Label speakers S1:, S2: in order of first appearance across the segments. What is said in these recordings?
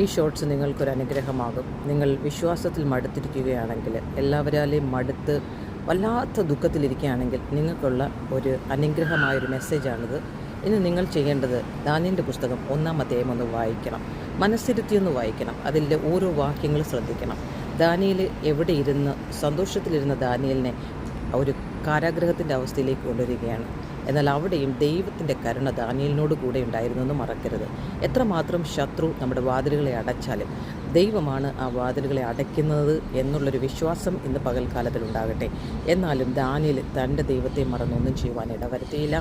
S1: ഈ ഷോർട്സ് നിങ്ങൾക്കൊരു അനുഗ്രഹമാകും. നിങ്ങൾ വിശ്വാസത്തിൽ മടുത്തിരിക്കുകയാണെങ്കിൽ, എല്ലാവരാലെയും മടുത്ത് വല്ലാത്ത ദുഃഖത്തിലിരിക്കുകയാണെങ്കിൽ നിങ്ങൾക്കുള്ള ഒരു അനുഗ്രഹമായൊരു മെസ്സേജാണിത്. ഇനി നിങ്ങൾ ചെയ്യേണ്ടത് ദാനിയേലിൻ്റെ പുസ്തകം 1-ാം അധ്യായം ഒന്ന് വായിക്കണം. മനസ്സിരുത്തിയൊന്ന് വായിക്കണം. അതിൻ്റെ ഓരോ വാക്യങ്ങൾ ശ്രദ്ധിക്കണം. ദാനിയേൽ എവിടെ ഇരുന്ന് സന്തോഷത്തിലിരുന്ന ദാനിയേലിനെ ഒരു കാരാഗ്രഹത്തിൻ്റെ അവസ്ഥയിലേക്ക് കൊണ്ടുവരികയാണ്. എന്നാൽ അവിടെയും ദൈവത്തിൻ്റെ കരുണ ദാനിയേലിനോട് കൂടെ ഉണ്ടായിരുന്നു എന്ന് മറക്കരുത്. എത്രമാത്രം ശത്രു നമ്മുടെ വാതിലുകളെ അടച്ചാലും ദൈവമാണ് ആ വാതിലുകളെ അടയ്ക്കുന്നത് എന്നുള്ളൊരു വിശ്വാസം ഇന്ന് പകൽക്കാലത്തിലുണ്ടാകട്ടെ. എന്നാലും ദാനിയേൽ തൻ്റെ ദൈവത്തെ മറന്നൊന്നും ചെയ്യുവാൻ ഇടവരുത്തിയില്ല.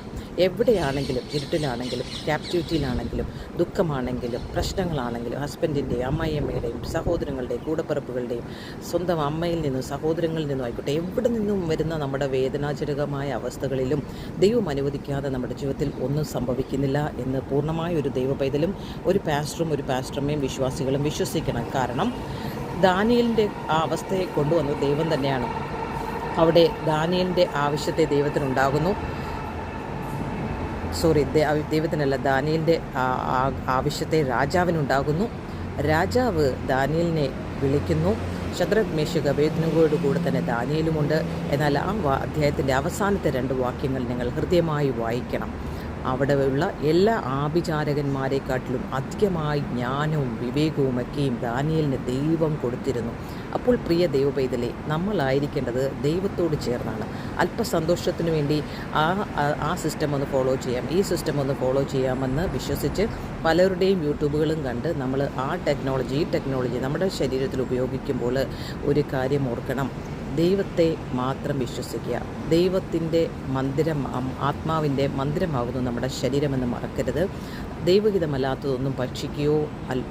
S1: എവിടെയാണെങ്കിലും, ഇരുട്ടിലാണെങ്കിലും, ക്യാപ്റ്റിവിറ്റിയിലാണെങ്കിലും, ദുഃഖമാണെങ്കിലും, പ്രശ്നങ്ങളാണെങ്കിലും, ഹസ്ബൻഡിൻ്റെയും അമ്മായിയമ്മയുടെയും സഹോദരങ്ങളുടെയും കൂടപ്പിറപ്പുകളുടെയും സ്വന്തം അമ്മയിൽ നിന്നും സഹോദരങ്ങളിൽ നിന്നും ആയിക്കോട്ടെ, എവിടെ നിന്നും വരുന്ന നമ്മുടെ വേദനാജനകമായ അവസ്ഥകളിലും ദൈവം അനുവദിക്കാതെ നമ്മുടെ ജീവിതത്തിൽ ഒന്നും സംഭവിക്കുന്നില്ല എന്ന് പൂർണ്ണമായ ഒരു ദൈവ പൈതലും ഒരു പാസ്റ്ററമ്മയും വിശ്വാസികളും വിശ്വസിക്കണം. കാരണം ദാനിയേലിൻ്റെ ആ അവസ്ഥയെ കൊണ്ടുവന്നത് ദൈവം തന്നെയാണ്. അവിടെ ദാനിയേലിൻ്റെ ആവശ്യത്തെ ദൈവത്തിനുണ്ടാകുന്നു. ദൈവത്തിനല്ല, ദാനിയേലിൻ്റെ ആവശ്യത്തെ രാജാവിനുണ്ടാകുന്നു. രാജാവ് ദാനിയേലിനെ വിളിക്കുന്നു. ശദ്രക്, മേശക്, അബേദ്നെഗോയോട് കൂടെ തന്നെ ദാനിയേലുമുണ്ട്. എന്നാൽ ആ അധ്യായത്തിൻ്റെ അവസാനത്തെ 2 വാക്യങ്ങൾ നിങ്ങൾ ഹൃദയമായി വായിക്കണം. അവിടെയുള്ള എല്ലാ ആഭിചാരകന്മാരെക്കാട്ടിലും അധികമായി ജ്ഞാനവും വിവേകവുമൊക്കെയും ദാനിയേലിന് ദൈവം കൊടുത്തിരുന്നു. അപ്പോൾ പ്രിയ ദൈവപൈതലേ, നമ്മളായിരിക്കേണ്ടത് ദൈവത്തോട് ചേർന്നാണ്. അല്പസന്തോഷത്തിനു വേണ്ടി ആ സിസ്റ്റം ഒന്ന് ഫോളോ ചെയ്യാം, ഈ സിസ്റ്റം ഒന്ന് ഫോളോ ചെയ്യാമെന്ന് വിശ്വസിച്ച് പലരുടെയും യൂട്യൂബുകളും കണ്ട് നമ്മൾ ഈ ടെക്നോളജി നമ്മുടെ ശരീരത്തിൽ ഉപയോഗിക്കുമ്പോൾ ഒരു കാര്യം ഓർക്കണം. ദൈവത്തെ മാത്രം വിശ്വസിക്കുക. ദൈവത്തിൻ്റെ മന്ദിരം, ആത്മാവിൻ്റെ മന്ദിരമാകുന്നു നമ്മുടെ ശരീരമെന്ന് മറക്കരുത്. ദൈവഹിതമല്ലാത്തതൊന്നും ഭക്ഷിക്കുകയോ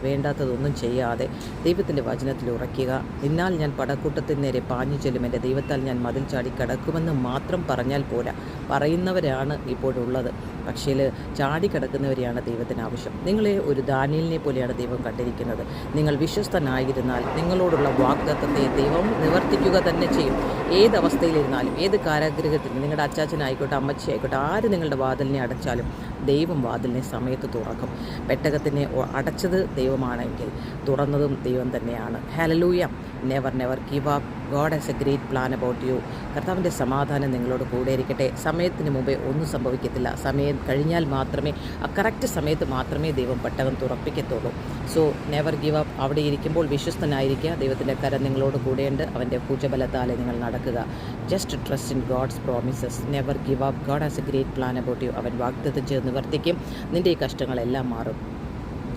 S1: വേണ്ടാത്തതൊന്നും ചെയ്യാതെ ദൈവത്തിൻ്റെ വചനത്തിൽ ഉറയ്ക്കുക. എന്നാൽ ഞാൻ പടക്കൂട്ടത്തിന് നേരെ പാഞ്ഞു ചെല്ലും, എൻ്റെ ദൈവത്താൽ ഞാൻ മതിൽ ചാടി കടക്കുമെന്ന് മാത്രം പറഞ്ഞാൽ പോരാ. പറയുന്നവരാണ് ഇപ്പോഴുള്ളത്, പക്ഷേ ചാടിക്കടക്കുന്നവരെയാണ് ദൈവത്തിന് ആവശ്യം. നിങ്ങളെ ഒരു ദാനിയേലിനെ പോലെയാണ് ദൈവം കണ്ടിരിക്കുന്നത്. നിങ്ങൾ വിശ്വസ്തനായിരുന്നാൽ നിങ്ങളോടുള്ള വാഗ്ദത്തത്തെ ദൈവം നിവർത്തിക്കുക തന്നെ ചെയ്യും. ഏതവസ്ഥയിലിരുന്നാലും, ഏത് കാരാഗ്രഹത്തിൽ, നിങ്ങളുടെ അച്ചാച്ചനായിക്കോട്ടെ, അമ്മച്ചി ആയിക്കോട്ടെ, ആര് നിങ്ങളുടെ വാതിലിനെ അടച്ചാലും ദൈവം വാതിലിനെ സമയത്ത് തുറക്കും. പെട്ടകത്തിനെ അടച്ചത് ദൈവമാണെങ്കിൽ തുറന്നതും ദൈവം തന്നെയാണ്. Hallelujah. Never give up. God has a great plan about U. കർത്താവിൻ്റെ സമാധാനം നിങ്ങളോട് കൂടെ ഇരിക്കട്ടെ. സമയത്തിന് മുമ്പേ ഒന്നും സംഭവിക്കത്തില്ല. സമയം കഴിഞ്ഞാൽ മാത്രമേ, ആ കറക്റ്റ് സമയത്ത് മാത്രമേ ദൈവം പെട്ടകം തുറപ്പിക്കത്തുള്ളൂ. So never give up. അവിടെ ഇരിക്കുമ്പോൾ വിശ്വസ്തനായിരിക്കുക. ദൈവത്തിൻ്റെ കരം നിങ്ങളോട് കൂടെയുണ്ട്. അവൻ്റെ ഭുജബലത്താലെ നിങ്ങൾ നടക്കുക. Just trust in God's promises. Never give up. God has a great plan about you. അവൻ വാഗ്ദത്തം ചെയ്ത് നിവർത്തിക്കും. നിൻ്റെ ഈ കഷ്ടങ്ങളെല്ലാം മാറും.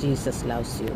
S1: Jesus loves U.